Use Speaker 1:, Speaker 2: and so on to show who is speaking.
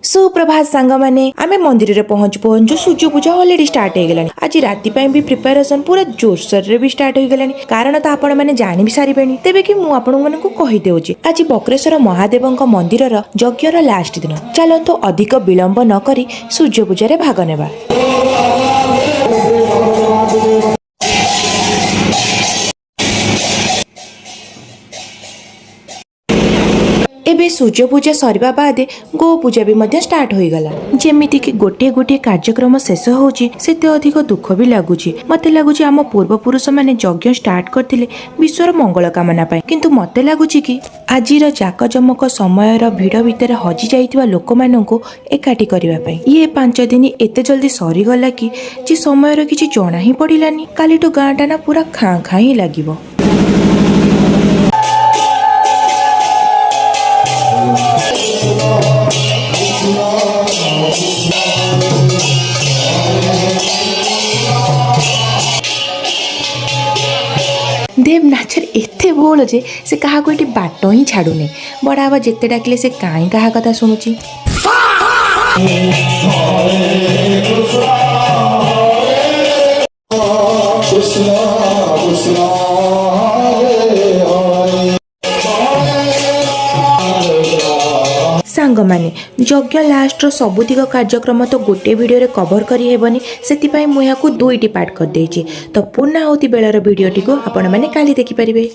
Speaker 1: सुप्रभात सांग मैंने आम मंदिर में पहुंचु पहुंचु सूर्य पूजा ऑलरेडी स्टार्ट हो गलानी। आज राति भी प्रिपेरेशन पूरा जोरसोर रे भी स्टार्ट हो गलानी। कारण तो आपण मैंने जानी भी सारे तेबे कि मु आपण मानकु कहि देउची आज बक्रेश्वर महादेव मंदिर यज्ञर लास्ट दिन। चलतु अधिक विलंब न करी सूर्य पूजा रे भाग नेबा। एबे सूर्य पूजा सरवा बाद गो पूजा भी मध्य स्टार्ट हो गला। जेमिति कि गोटे गोटे कार्यक्रम शेष होची सेते अधिक दुख भी लागुची। मते लागुची आम पूर्वपुरुष माने यज्ञ स्टार्ट करथिले विश्वर मंगल कामना पाए, किंतु मते लागुची कि आजिर जाकजमक समयर भिड़ भितर हजि जाइतिबा लोक माननकु एकाठी करिवा पई ये 5 दिन एते जल्दी सरी गला कि जे समयर किछि जणा ही पडिलानी। कालीटो गाँटा ना पूरा खाँ खाँ ही लागिबो। देव नाचर एते बोल जे से कहा को बाट ही छाड़ुनी। बड़ा बाबा जिते डाकिले से काई कहा कथा शुणुची। सांग माने यज्ञ लास्ट सबुतिक कार्यक्रम तो गोटे वीडियो रे कवर करी हेबनी, सेतिपाई मु याकू 2टी पार्ट कर देछि। तो पूर्णाहुति बेलर वीडियोटी को आपण माने काली देखि परिबे।